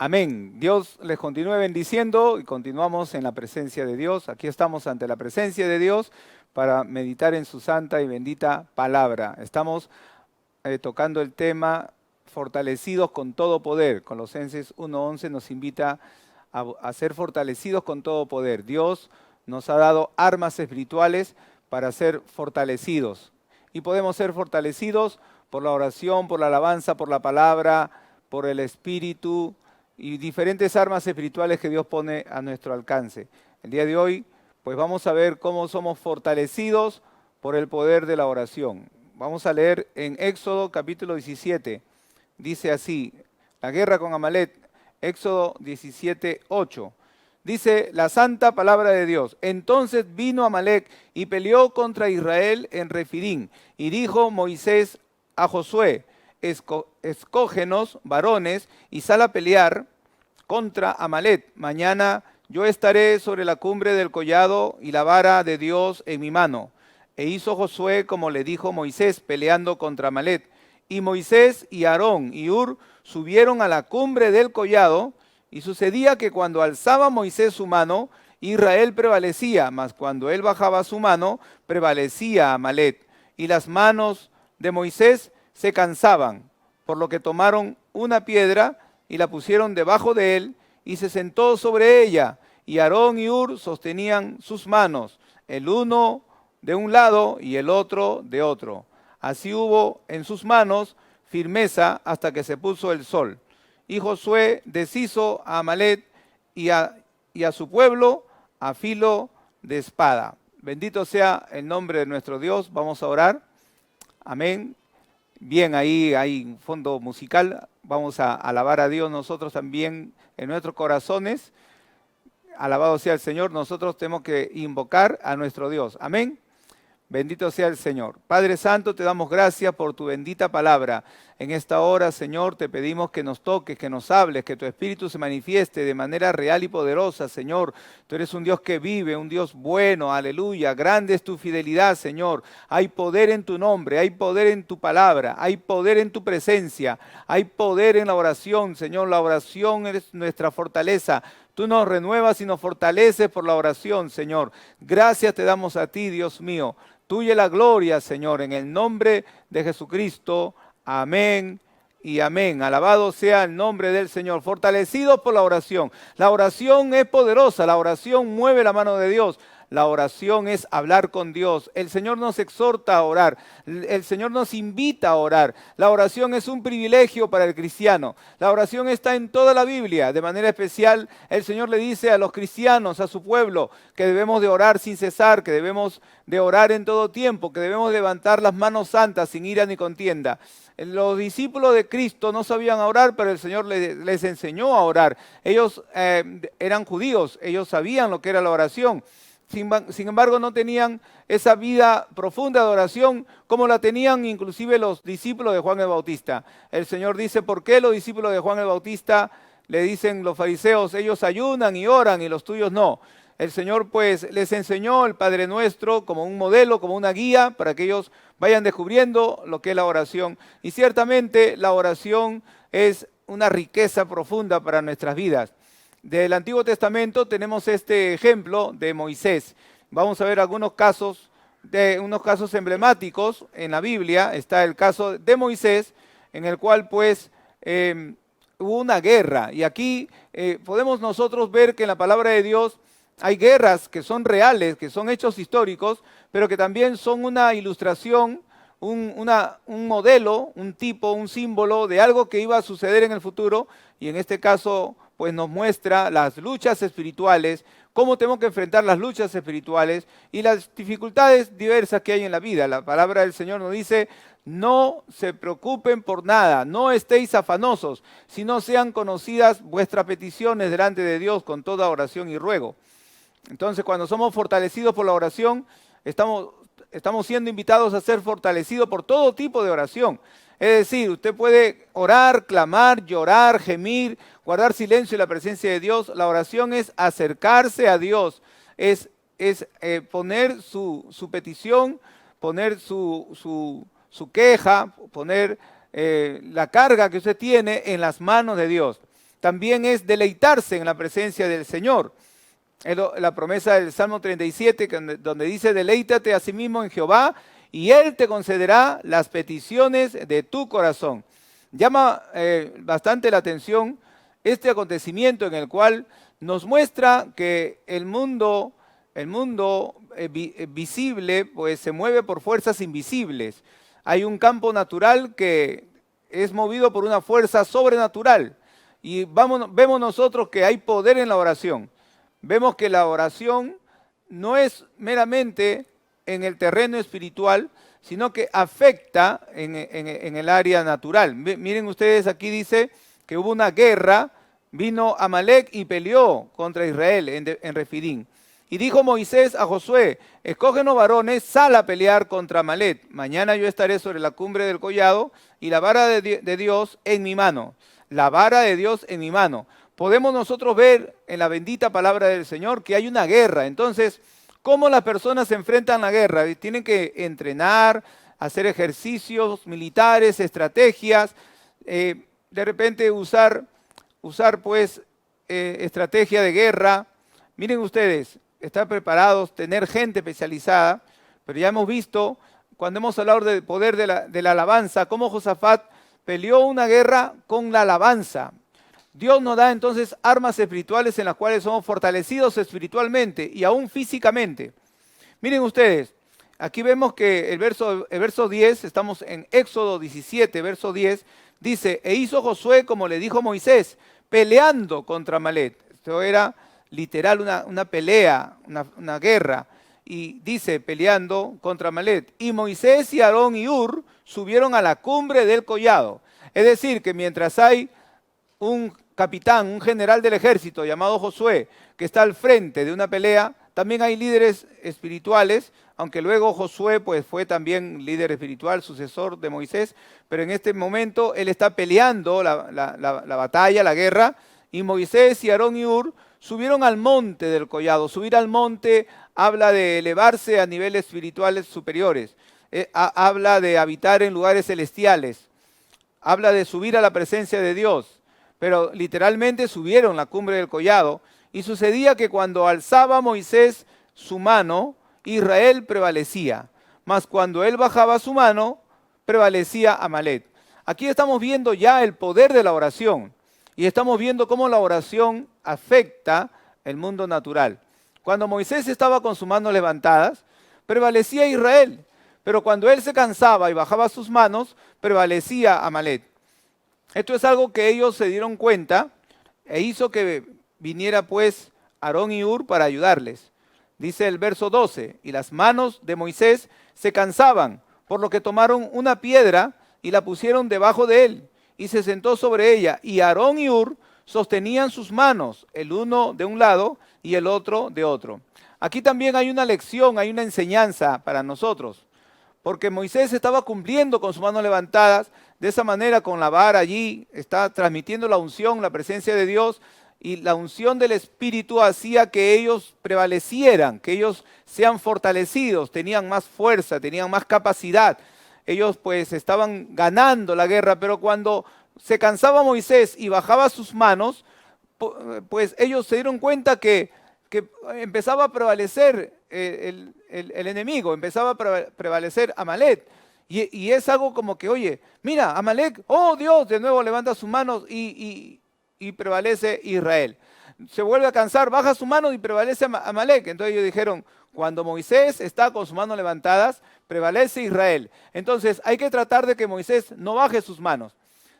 Amén. Dios les continúe bendiciendo y continuamos en la presencia de Dios. Aquí estamos ante la presencia de Dios para meditar en su santa y bendita palabra. Estamos tocando el tema fortalecidos con todo poder. Colosenses 1:11 nos invita a ser fortalecidos con todo poder. Dios nos ha dado armas espirituales para ser fortalecidos. Y podemos ser fortalecidos por la oración, por la alabanza, por la palabra, por el Espíritu y diferentes armas espirituales que Dios pone a nuestro alcance. El día de hoy, pues vamos a ver cómo somos fortalecidos por el poder de la oración. Vamos a leer en Éxodo capítulo 17. Dice así, la guerra con Amalec, Éxodo 17:8. Dice la santa palabra de Dios. Entonces vino Amalec y peleó contra Israel en Refidim. Y dijo Moisés a Josué, escógenos varones y sal a pelear contra Amalec. Mañana yo estaré sobre la cumbre del collado y la vara de Dios en mi mano. E hizo Josué como le dijo Moisés, peleando contra Amalec. Y Moisés y Aarón y Hur subieron a la cumbre del collado, y sucedía que cuando alzaba Moisés su mano, Israel prevalecía, mas cuando él bajaba su mano, prevalecía Amalec. Y las manos de Moisés se cansaban, por lo que tomaron una piedra y la pusieron debajo de él, y se sentó sobre ella, y Aarón y Hur sostenían sus manos, el uno de un lado y el otro de otro. Así hubo en sus manos firmeza hasta que se puso el sol. Y Josué deshizo a Amalec y a su pueblo a filo de espada. Bendito sea el nombre de nuestro Dios. Vamos a orar. Amén. Bien, ahí hay un fondo musical. Vamos a alabar a Dios nosotros también en nuestros corazones. Alabado sea el Señor. Nosotros tenemos que invocar a nuestro Dios. Amén. Bendito sea el Señor. Padre Santo, te damos gracias por tu bendita palabra. En esta hora, Señor, te pedimos que nos toques, que nos hables, que tu Espíritu se manifieste de manera real y poderosa, Señor. Tú eres un Dios que vive, un Dios bueno, aleluya. Grande es tu fidelidad, Señor. Hay poder en tu nombre, hay poder en tu palabra, hay poder en tu presencia, hay poder en la oración, Señor. La oración es nuestra fortaleza. Tú nos renuevas y nos fortaleces por la oración, Señor. Gracias te damos a ti, Dios mío. Tuya la gloria, Señor, en el nombre de Jesucristo. Amén y amén. Alabado sea el nombre del Señor. Fortalecidos por la oración. La oración es poderosa, la oración mueve la mano de Dios. La oración es hablar con Dios. El Señor nos exhorta a orar. El Señor nos invita a orar. La oración es un privilegio para el cristiano. La oración está en toda la Biblia. De manera especial, el Señor le dice a los cristianos, a su pueblo, que debemos de orar sin cesar, que debemos de orar en todo tiempo, que debemos levantar las manos santas sin ira ni contienda. Los discípulos de Cristo no sabían orar, pero el Señor les enseñó a orar. Ellos eran judíos, ellos sabían lo que era la oración. Sin embargo, no tenían esa vida profunda de oración como la tenían inclusive los discípulos de Juan el Bautista. El Señor dice, ¿por qué los discípulos de Juan el Bautista le dicen los fariseos, ellos ayunan y oran y los tuyos no? El Señor pues les enseñó el Padre Nuestro como un modelo, como una guía para que ellos vayan descubriendo lo que es la oración. Y ciertamente la oración es una riqueza profunda para nuestras vidas. Del Antiguo Testamento tenemos este ejemplo de Moisés. Vamos a ver algunos casos, unos casos emblemáticos en la Biblia. Está el caso de Moisés, en el cual pues hubo una guerra. Y aquí podemos nosotros ver que en la palabra de Dios hay guerras que son reales, que son hechos históricos, pero que también son una ilustración, un modelo, un tipo, un símbolo de algo que iba a suceder en el futuro. Y en este caso pues nos muestra las luchas espirituales, cómo tenemos que enfrentar las luchas espirituales y las dificultades diversas que hay en la vida. La palabra del Señor nos dice, no se preocupen por nada, no estéis afanosos, sino sean conocidas vuestras peticiones delante de Dios con toda oración y ruego. Entonces, cuando somos fortalecidos por la oración, estamos siendo invitados a ser fortalecidos por todo tipo de oración. Es decir, usted puede orar, clamar, llorar, gemir, guardar silencio en la presencia de Dios. La oración es acercarse a Dios, es poner su petición, poner su queja, poner la carga que usted tiene en las manos de Dios. también es deleitarse en la presencia del Señor. Es la promesa del Salmo 37, donde dice, deleítate a sí mismo en Jehová y Él te concederá las peticiones de tu corazón. Llama bastante la atención este acontecimiento en el cual nos muestra que el mundo visible pues se mueve por fuerzas invisibles. Hay un campo natural que es movido por una fuerza sobrenatural y vemos nosotros que hay poder en la oración. Vemos que la oración no es meramente en el terreno espiritual, sino que afecta en el área natural. Miren ustedes, aquí dice que hubo una guerra, vino Amalek y peleó contra Israel en Refidín. Y dijo Moisés a Josué, escógenos varones, sal a pelear contra Amalek. Mañana yo estaré sobre la cumbre del collado y la vara de Dios en mi mano. La vara de Dios en mi mano. Podemos nosotros ver en la bendita palabra del Señor que hay una guerra. Entonces, ¿cómo las personas se enfrentan a la guerra? Tienen que entrenar, hacer ejercicios militares, estrategias, de repente usar pues estrategia de guerra. Miren ustedes, estar preparados, tener gente especializada, pero ya hemos visto, cuando hemos hablado del poder de la alabanza, cómo Josafat peleó una guerra con la alabanza. Dios nos da entonces armas espirituales en las cuales somos fortalecidos espiritualmente y aún físicamente. Miren ustedes, aquí vemos que el verso 10, estamos en Éxodo 17, verso 10, dice, e hizo Josué como le dijo Moisés, peleando contra Amalek. Esto era literal una pelea, una guerra. Y dice, peleando contra Amalek. Y Moisés y Aarón y Hur subieron a la cumbre del collado. Es decir, que mientras hay un capitán, un general del ejército llamado Josué, que está al frente de una pelea, también hay líderes espirituales, aunque luego Josué pues, fue también líder espiritual, sucesor de Moisés, pero en este momento él está peleando la batalla, la guerra, y Moisés y Aarón y Hur subieron al monte del collado. Subir al monte habla de elevarse a niveles espirituales superiores, habla de habitar en lugares celestiales, habla de subir a la presencia de Dios. Pero literalmente subieron la cumbre del collado y sucedía que cuando alzaba Moisés su mano, Israel prevalecía, mas cuando él bajaba su mano, prevalecía Amalek. Aquí estamos viendo ya el poder de la oración y estamos viendo cómo la oración afecta el mundo natural. Cuando Moisés estaba con sus manos levantadas, prevalecía Israel, pero cuando él se cansaba y bajaba sus manos, prevalecía Amalek. Esto es algo que ellos se dieron cuenta e hizo que viniera pues Aarón y Hur para ayudarles. Dice el verso 12, y las manos de Moisés se cansaban, por lo que tomaron una piedra y la pusieron debajo de él, y se sentó sobre ella, y Aarón y Hur sostenían sus manos, el uno de un lado y el otro de otro. Aquí también hay una lección, hay una enseñanza para nosotros, porque Moisés estaba cumpliendo con sus manos levantadas, de esa manera con la vara allí, está transmitiendo la unción, la presencia de Dios, y la unción del Espíritu hacía que ellos prevalecieran, que ellos sean fortalecidos, tenían más fuerza, tenían más capacidad. Ellos pues estaban ganando la guerra, pero cuando se cansaba Moisés y bajaba sus manos, pues ellos se dieron cuenta que empezaba a prevalecer el enemigo, empezaba a prevalecer Amalek. Y es algo como que, oye, mira, Amalek, oh Dios, de nuevo levanta sus manos y prevalece Israel. Se vuelve a cansar, baja sus manos y prevalece Amalek. Entonces ellos dijeron, cuando Moisés está con sus manos levantadas, prevalece Israel. Entonces hay que tratar de que Moisés no baje sus manos.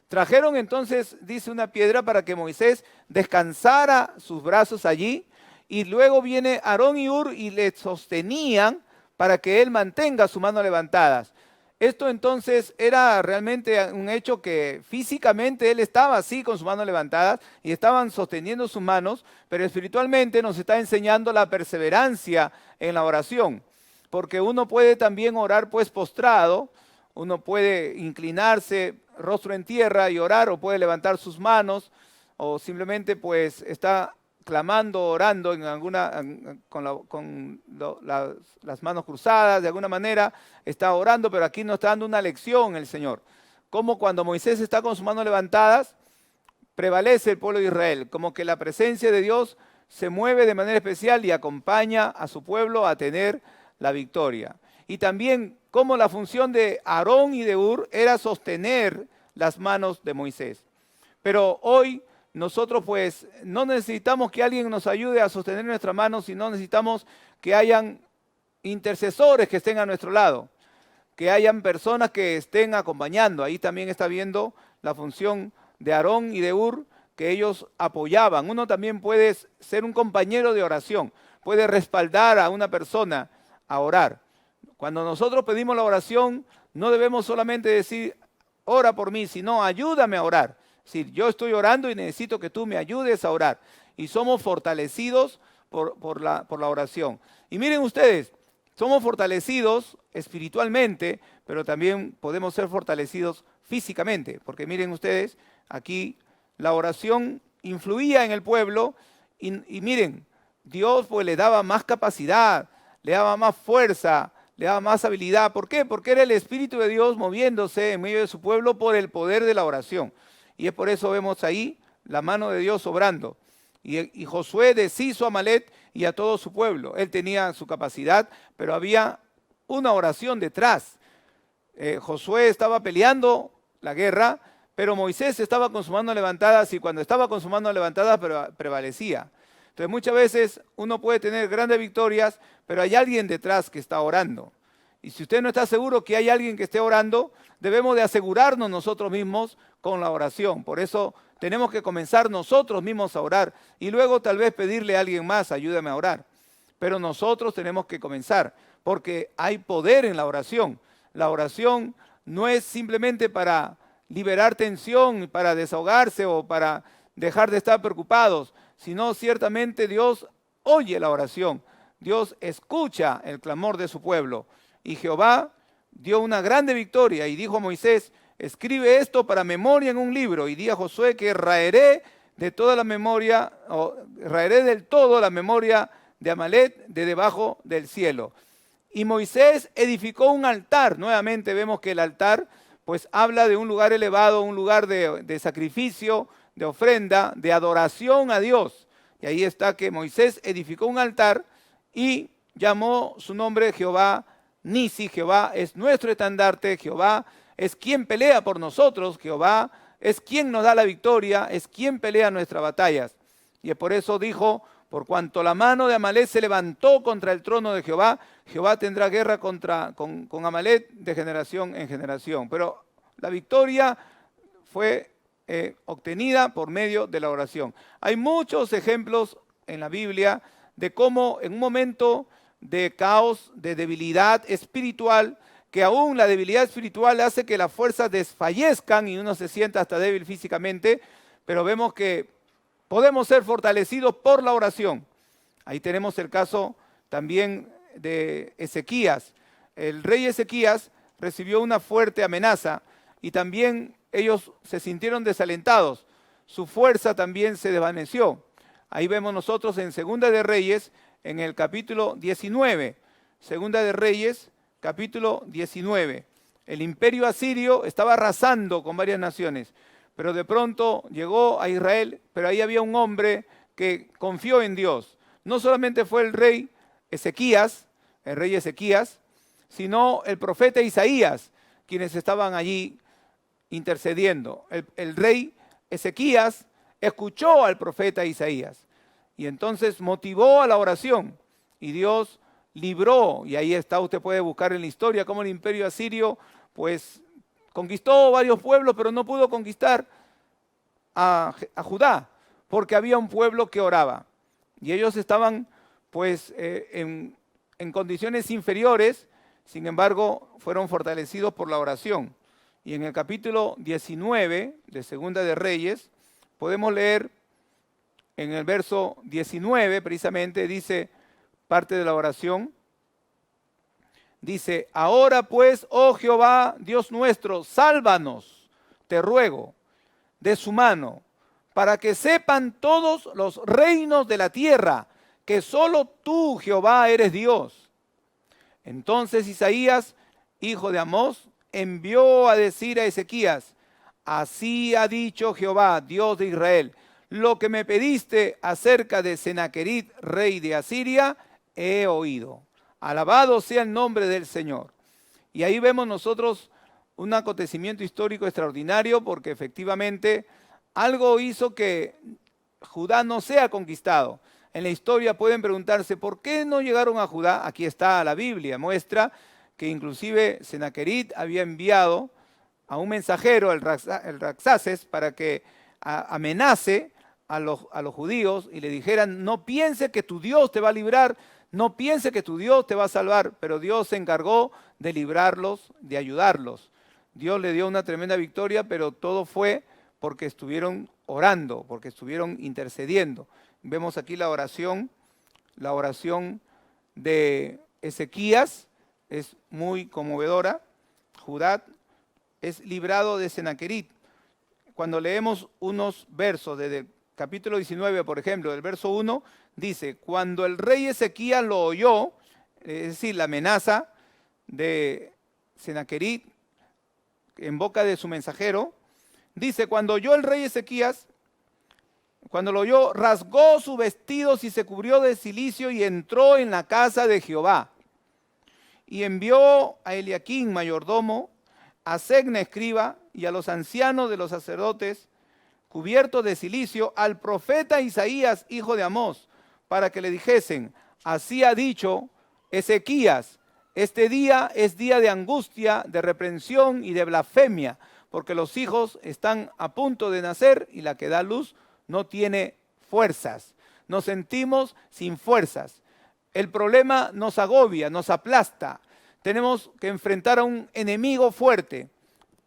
Trajeron entonces, dice, una piedra para que Moisés descansara sus brazos allí, y luego viene Aarón y Hur y le sostenían para que él mantenga sus manos levantadas. Esto entonces era realmente un hecho que físicamente él estaba así con sus manos levantadas y estaban sosteniendo sus manos, pero espiritualmente nos está enseñando la perseverancia en la oración, porque uno puede también orar pues postrado, uno puede inclinarse rostro en tierra y orar, o puede levantar sus manos, o simplemente pues está clamando, orando con las manos cruzadas, de alguna manera está orando, pero aquí nos está dando una lección el Señor. Como cuando Moisés está con sus manos levantadas, prevalece el pueblo de Israel, como que la presencia de Dios se mueve de manera especial y acompaña a su pueblo a tener la victoria. Y también como la función de Aarón y de Hur era sostener las manos de Moisés. Pero hoy nosotros pues no necesitamos que alguien nos ayude a sostener nuestras manos, sino necesitamos que hayan intercesores que estén a nuestro lado, que hayan personas que estén acompañando. Ahí también está viendo la función de Aarón y de Hur, que ellos apoyaban. Uno también puede ser un compañero de oración, puede respaldar a una persona a orar. Cuando nosotros pedimos la oración, no debemos solamente decir, ora por mí, sino ayúdame a orar. Es decir, yo estoy orando y necesito que tú me ayudes a orar. Y somos fortalecidos por la oración. Y miren ustedes, somos fortalecidos espiritualmente, pero también podemos ser fortalecidos físicamente. Porque miren ustedes, aquí la oración influía en el pueblo y miren, Dios pues le daba más capacidad, le daba más fuerza, le daba más habilidad. ¿Por qué? Porque era el Espíritu de Dios moviéndose en medio de su pueblo por el poder de la oración. Y es por eso vemos ahí la mano de Dios obrando. Y Josué deshizo a Amalek y a todo su pueblo. Él tenía su capacidad, pero había una oración detrás. Josué estaba peleando la guerra, pero Moisés estaba con su mano levantada, y cuando estaba con su mano levantada prevalecía. Entonces muchas veces uno puede tener grandes victorias, pero hay alguien detrás que está orando. Y si usted no está seguro que hay alguien que esté orando, debemos de asegurarnos nosotros mismos con la oración. Por eso tenemos que comenzar nosotros mismos a orar y luego tal vez pedirle a alguien más, ayúdame a orar. Pero nosotros tenemos que comenzar, porque hay poder en la oración. La oración no es simplemente para liberar tensión, para desahogarse o para dejar de estar preocupados, sino ciertamente Dios oye la oración. Dios escucha el clamor de su pueblo. Y Jehová dio una grande victoria y dijo a Moisés, escribe esto para memoria en un libro, y di a Josué que raeré de toda la memoria, o raeré del todo la memoria de Amalek de debajo del cielo. Y Moisés edificó un altar. Nuevamente vemos que el altar pues habla de un lugar elevado, un lugar de sacrificio, de ofrenda, de adoración a Dios. Y ahí está que Moisés edificó un altar y llamó su nombre Jehová Nisi. Jehová es nuestro estandarte, Jehová es quien pelea por nosotros, Jehová es quien nos da la victoria, es quien pelea nuestras batallas. Y por eso dijo, por cuanto la mano de Amalek se levantó contra el trono de Jehová, Jehová tendrá guerra con Amalek de generación en generación. Pero la victoria fue obtenida por medio de la oración. Hay muchos ejemplos en la Biblia de cómo en un momento de caos, de debilidad espiritual, que aún la debilidad espiritual hace que las fuerzas desfallezcan y uno se sienta hasta débil físicamente, pero vemos que podemos ser fortalecidos por la oración. Ahí tenemos el caso también de Ezequías. El rey Ezequías recibió una fuerte amenaza y también ellos se sintieron desalentados. Su fuerza también se desvaneció. Ahí vemos nosotros en Segunda de Reyes, en el capítulo 19. Segunda de Reyes, capítulo 19. El imperio asirio estaba arrasando con varias naciones, pero de pronto llegó a Israel, pero ahí había un hombre que confió en Dios. No solamente fue el rey Ezequías, el rey Ezequías, sino el profeta Isaías, quienes estaban allí intercediendo. El rey Ezequías escuchó al profeta Isaías y entonces motivó a la oración y Dios libró, y ahí está, usted puede buscar en la historia cómo el imperio asirio pues conquistó varios pueblos, pero no pudo conquistar a Judá, porque había un pueblo que oraba y ellos estaban pues en condiciones inferiores, sin embargo fueron fortalecidos por la oración. Y en el capítulo 19 de Segunda de Reyes podemos leer en el verso 19 precisamente, dice parte de la oración, dice, ahora pues, oh Jehová, Dios nuestro, sálvanos, te ruego, de su mano, para que sepan todos los reinos de la tierra, que solo tú, Jehová, eres Dios. Entonces Isaías, hijo de Amós, envió a decir a Ezequías, así ha dicho Jehová, Dios de Israel, lo que me pediste acerca de Senaquerib, rey de Asiria, he oído. Alabado sea el nombre del Señor. Y ahí vemos nosotros un acontecimiento histórico extraordinario, porque efectivamente algo hizo que Judá no sea conquistado. En la historia pueden preguntarse, ¿por qué no llegaron a Judá? Aquí está la Biblia, muestra que inclusive Senaquerib había enviado a un mensajero, el Rabsaces, para que amenace a los judíos y le dijeran, no piense que tu Dios te va a librar, no piense que tu Dios te va a salvar, pero Dios se encargó de librarlos, de ayudarlos. Dios le dio una tremenda victoria, pero todo fue porque estuvieron orando, porque estuvieron intercediendo. Vemos aquí la oración de Ezequías, es muy conmovedora. Judá es librado de Senaquerib. Cuando leemos unos versos desde el capítulo 19, por ejemplo, del verso 1, dice, cuando el rey Ezequías lo oyó, es decir, la amenaza de Senaquerib en boca de su mensajero, dice, cuando oyó el rey Ezequías, cuando lo oyó, rasgó sus vestidos y se cubrió de cilicio y entró en la casa de Jehová. Y envió a Eliaquín, mayordomo, a Segna, escriba, y a los ancianos de los sacerdotes, cubiertos de cilicio, al profeta Isaías, hijo de Amós, para que le dijesen, así ha dicho Ezequías, este día es día de angustia, de reprensión y de blasfemia, porque los hijos están a punto de nacer y la que da luz no tiene fuerzas. Nos sentimos sin fuerzas. El problema nos agobia, nos aplasta. Tenemos que enfrentar a un enemigo fuerte.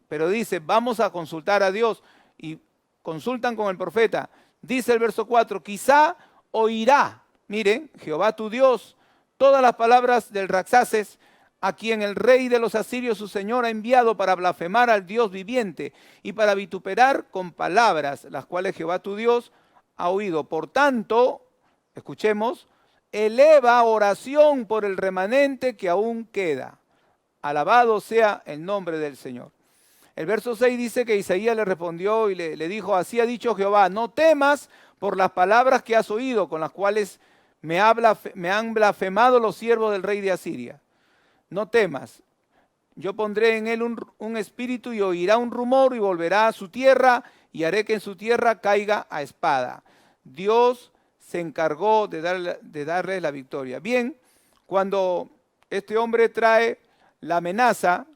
Pero dice, vamos a consultar a Dios. Y consultan con el profeta. Dice el verso 4, quizá oirá, miren, Jehová tu Dios, todas las palabras del Rabsaces, a quien el rey de los asirios, su señor, ha enviado para blasfemar al Dios viviente y para vituperar con palabras, las cuales Jehová tu Dios ha oído. Por tanto, escuchemos, eleva oración por el remanente que aún queda. Alabado sea el nombre del Señor. El verso 6 dice que Isaías le respondió y le dijo, así ha dicho Jehová, no temas por las palabras que has oído, con las cuales me han blasfemado los siervos del rey de Asiria. No temas, yo pondré en él un espíritu y oirá un rumor y volverá a su tierra y haré que en su tierra caiga a espada. Dios se encargó de darle la victoria. Bien, cuando este hombre trae la amenaza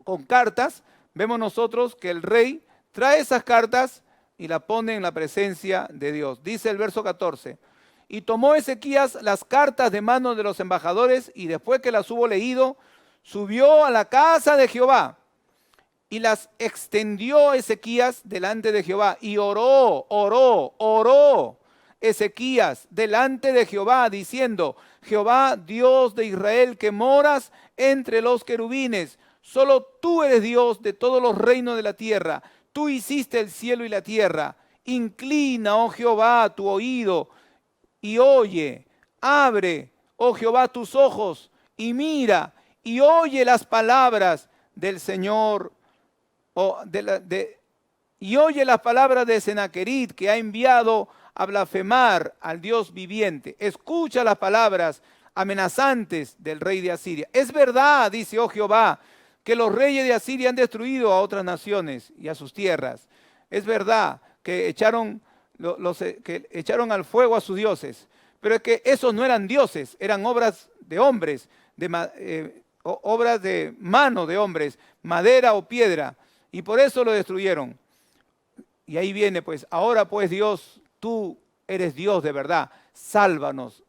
con cartas, vemos nosotros que el rey trae esas cartas y la pone en la presencia de Dios. Dice el verso 14, y tomó Ezequías las cartas de manos de los embajadores y después que las hubo leído, subió a la casa de Jehová y las extendió Ezequías delante de Jehová y oró Ezequías delante de Jehová diciendo, Jehová, Dios de Israel, que moras entre los querubines, solo tú eres Dios de todos los reinos de la tierra, tú hiciste el cielo y la tierra, inclina, oh Jehová, tu oído y oye, abre, oh Jehová, tus ojos y mira y oye las palabras del Señor, y oye las palabras de Senaquerib que ha enviado a blasfemar al Dios viviente. Escucha las palabras amenazantes del rey de Asiria. Es verdad, dice, oh Jehová, que los reyes de Asiria han destruido a otras naciones y a sus tierras. Es verdad que echaron al fuego a sus dioses, pero es que esos no eran dioses, eran obras de hombres, obras de mano de hombres, madera o piedra, y por eso lo destruyeron. Y ahí viene pues, ahora pues Dios, tú eres Dios de verdad, sálvanos,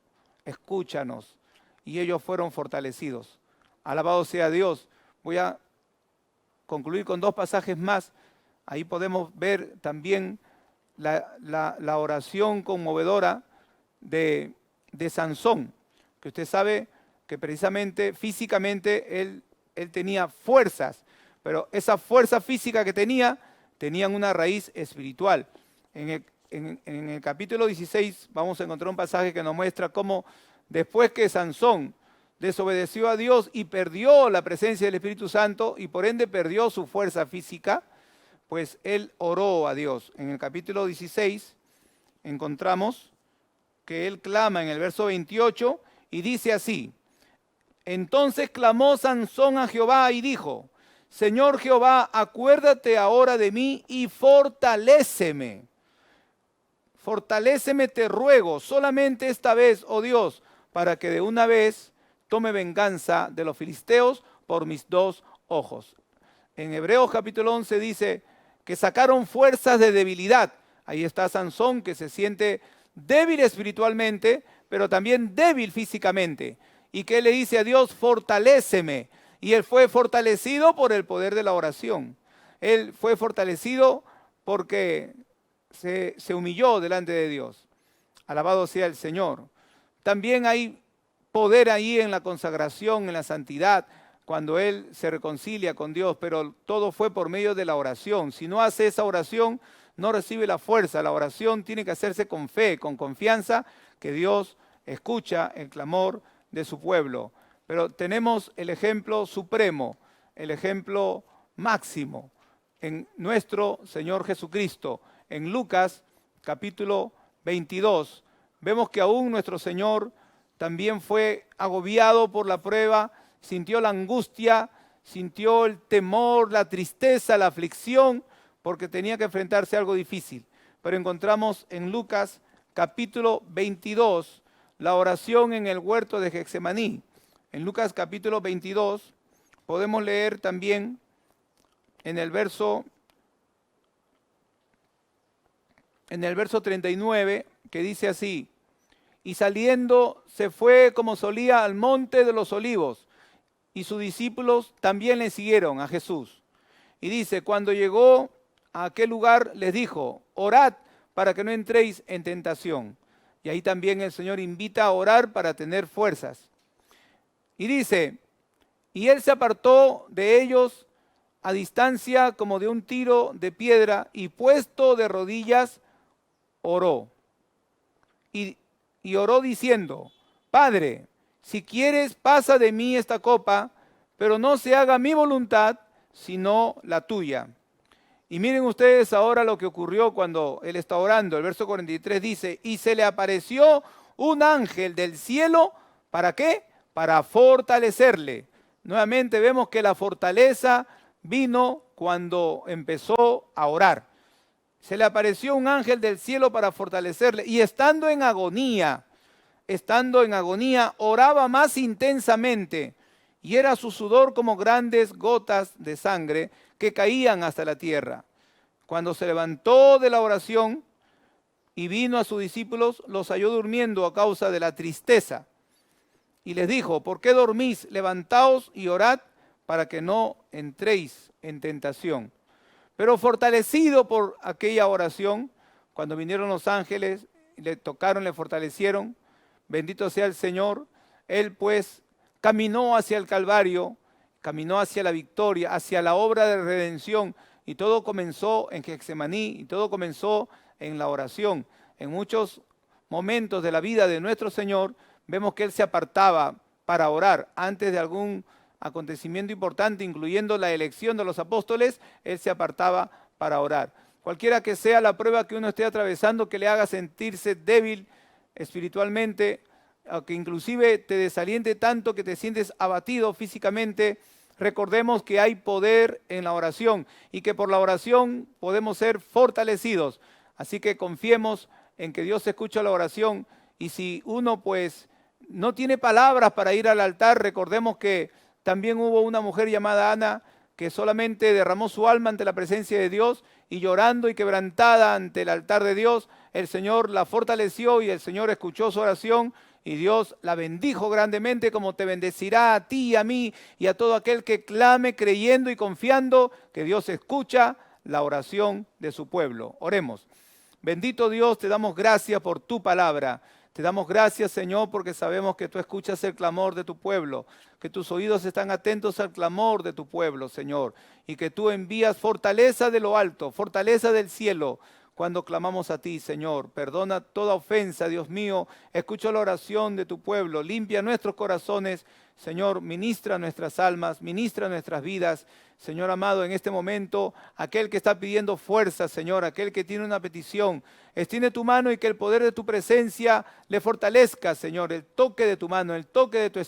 escúchanos. Y ellos fueron fortalecidos. Alabado sea Dios. Voy a concluir con dos pasajes más. Ahí podemos ver también la oración conmovedora de Sansón, que usted sabe que precisamente físicamente él tenía fuerzas, pero esa fuerza física que tenían una raíz espiritual. En el capítulo 16 vamos a encontrar un pasaje que nos muestra cómo después que Sansón desobedeció a Dios y perdió la presencia del Espíritu Santo y por ende perdió su fuerza física, pues él oró a Dios. En el capítulo 16 encontramos que él clama en el verso 28 y dice así: entonces clamó Sansón a Jehová y dijo: Señor Jehová, acuérdate ahora de mí y fortaléceme. Fortaléceme, te ruego, solamente esta vez, oh Dios, para que de una vez tome venganza de los filisteos por mis dos ojos. En Hebreos capítulo 11 dice que sacaron fuerzas de debilidad. Ahí está Sansón, que se siente débil espiritualmente, pero también débil físicamente. Y que le dice a Dios: fortaléceme. Y él fue fortalecido por el poder de la oración. Él fue fortalecido porque se humilló delante de Dios. Alabado sea el Señor. También hay poder ahí en la consagración, en la santidad, cuando él se reconcilia con Dios, pero todo fue por medio de la oración. Si no hace esa oración, no recibe la fuerza. La oración tiene que hacerse con fe, con confianza, que Dios escucha el clamor de su pueblo. Pero tenemos el ejemplo supremo, el ejemplo máximo en nuestro Señor Jesucristo. En Lucas capítulo 22 vemos que aún nuestro Señor también fue agobiado por la prueba, sintió la angustia, sintió el temor, la tristeza, la aflicción, porque tenía que enfrentarse a algo difícil. Pero encontramos en Lucas capítulo 22 la oración en el huerto de Getsemaní. En Lucas capítulo 22 podemos leer también en el verso 39, que dice así: y saliendo se fue como solía al monte de los olivos, y sus discípulos también le siguieron a Jesús. Y dice: cuando llegó a aquel lugar les dijo: orad para que no entréis en tentación. Y ahí también el Señor invita a orar para tener fuerzas. Y dice: y él se apartó de ellos a distancia como de un tiro de piedra, y puesto de rodillas oró. Y oró diciendo: Padre, si quieres, pasa de mí esta copa, pero no se haga mi voluntad, sino la tuya. Y miren ustedes ahora lo que ocurrió cuando él está orando. El verso 43 dice: y se le apareció un ángel del cielo, ¿para qué? Para fortalecerle. Nuevamente vemos que la fortaleza vino cuando empezó a orar. Se le apareció un ángel del cielo para fortalecerle, y estando en agonía, oraba más intensamente, y era su sudor como grandes gotas de sangre que caían hasta la tierra. Cuando se levantó de la oración y vino a sus discípulos, los halló durmiendo a causa de la tristeza. Y les dijo: ¿por qué dormís? Levantaos y orad para que no entréis en tentación. Pero fortalecido por aquella oración, cuando vinieron los ángeles, le tocaron, le fortalecieron, bendito sea el Señor, él pues caminó hacia el Calvario, caminó hacia la victoria, hacia la obra de redención, y todo comenzó en Getsemaní, y todo comenzó en la oración. En muchos momentos de la vida de nuestro Señor, vemos que él se apartaba para orar antes de algún acontecimiento importante, incluyendo la elección de los apóstoles. Él se apartaba para orar. Cualquiera que sea la prueba que uno esté atravesando, que le haga sentirse débil espiritualmente, o que inclusive te desaliente tanto que te sientes abatido físicamente, recordemos que hay poder en la oración y que por la oración podemos ser fortalecidos. Así que confiemos en que Dios escucha la oración, y si uno pues no tiene palabras para ir al altar, recordemos que también hubo una mujer llamada Ana que solamente derramó su alma ante la presencia de Dios, y llorando y quebrantada ante el altar de Dios, el Señor la fortaleció y el Señor escuchó su oración, y Dios la bendijo grandemente, como te bendecirá a ti y a mí y a todo aquel que clame creyendo y confiando que Dios escucha la oración de su pueblo. Oremos. Bendito Dios, te damos gracias por tu palabra. Te damos gracias, Señor, porque sabemos que tú escuchas el clamor de tu pueblo, que tus oídos están atentos al clamor de tu pueblo, Señor, y que tú envías fortaleza de lo alto, fortaleza del cielo, cuando clamamos a ti, Señor. Perdona toda ofensa, Dios mío. Escucha la oración de tu pueblo. Limpia nuestros corazones. Señor, ministra nuestras almas, ministra nuestras vidas. Señor amado, en este momento, aquel que está pidiendo fuerza, Señor, aquel que tiene una petición, extiende tu mano y que el poder de tu presencia le fortalezca, Señor. El toque de tu mano, el toque de tu espíritu